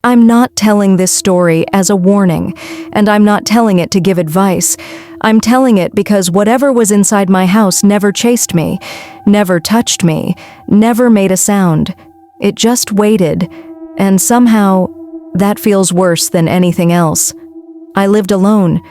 I'm not telling this story as a warning, and I'm not telling it to give advice. I'm telling it because whatever was inside my house never chased me, never touched me, never made a sound. It just waited, and somehow, that feels worse than anything else. I lived alone.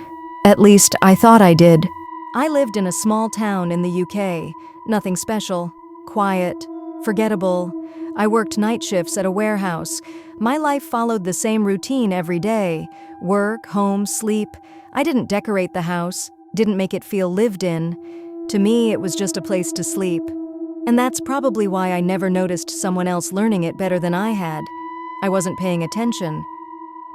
At least, I thought I did. I lived in a small town in the UK. Nothing special. Quiet. Forgettable. I worked night shifts at a warehouse. My life followed the same routine every day. Work, home, sleep. I didn't decorate the house, didn't make it feel lived in. To me, it was just a place to sleep. And that's probably why I never noticed someone else learning it better than I had. I wasn't paying attention.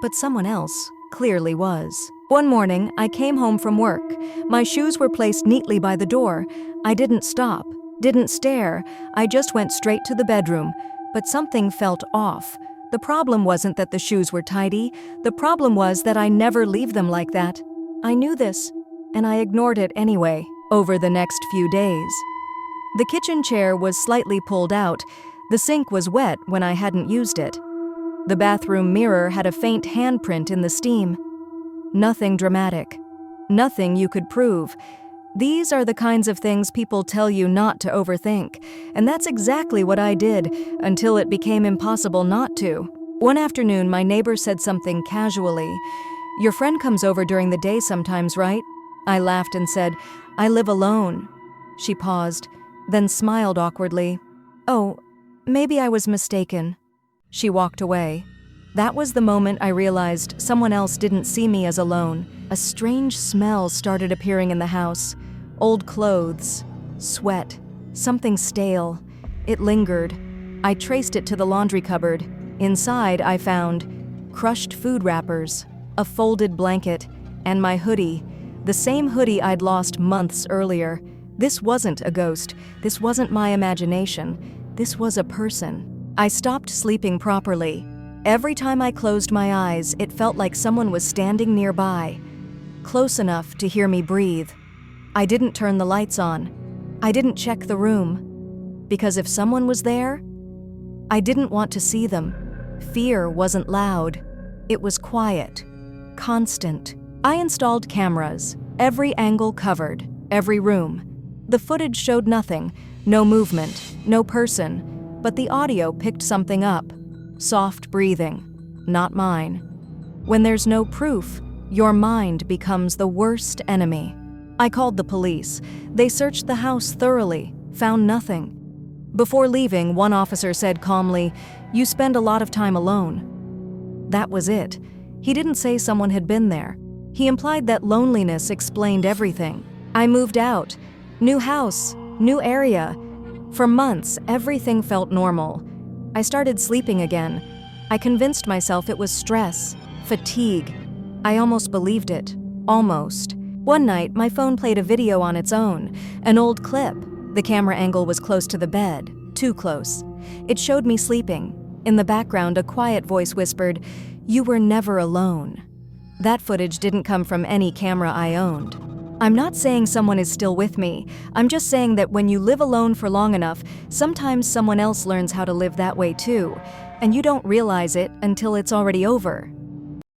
But someone else clearly was. One morning, I came home from work. My shoes were placed neatly by the door. I didn't stop, didn't stare. I just went straight to the bedroom. But something felt off. The problem wasn't that the shoes were tidy. The problem was that I never leave them like that. I knew this, and I ignored it anyway, over the next few days. The kitchen chair was slightly pulled out. The sink was wet when I hadn't used it. The bathroom mirror had a faint handprint in the steam. Nothing dramatic. Nothing you could prove. These are the kinds of things people tell you not to overthink, and that's exactly what I did until it became impossible not to. One afternoon, my neighbor said something casually. "Your friend comes over during the day sometimes, right?" I laughed and said, "I live alone." She paused, then smiled awkwardly. "Oh, maybe I was mistaken." She walked away. That was the moment I realized someone else didn't see me as alone. A strange smell started appearing in the house. Old clothes, sweat, something stale. It lingered. I traced it to the laundry cupboard. Inside, I found crushed food wrappers, a folded blanket, and my hoodie, the same hoodie I'd lost months earlier. This wasn't a ghost. This wasn't my imagination. This was a person. I stopped sleeping properly. Every time I closed my eyes, it felt like someone was standing nearby, close enough to hear me breathe. I didn't turn the lights on. I didn't check the room. Because if someone was there, I didn't want to see them. Fear wasn't loud. It was quiet, constant. I installed cameras, every angle covered, every room. The footage showed nothing, no movement, no person, but the audio picked something up. Soft breathing, not mine. When there's no proof, your mind becomes the worst enemy. I called the police. They searched the house thoroughly, found nothing. Before leaving, one officer said calmly, "You spend a lot of time alone." That was it. He didn't say someone had been there. He implied that loneliness explained everything. I moved out. New house, new area. For months, everything felt normal. I started sleeping again. I convinced myself it was stress, fatigue. I almost believed it. Almost. One night, my phone played a video on its own, an old clip. The camera angle was close to the bed, too close. It showed me sleeping. In the background, a quiet voice whispered, "You were never alone." That footage didn't come from any camera I owned. I'm not saying someone is still with me. I'm just saying that when you live alone for long enough, sometimes someone else learns how to live that way too, and you don't realize it until it's already over.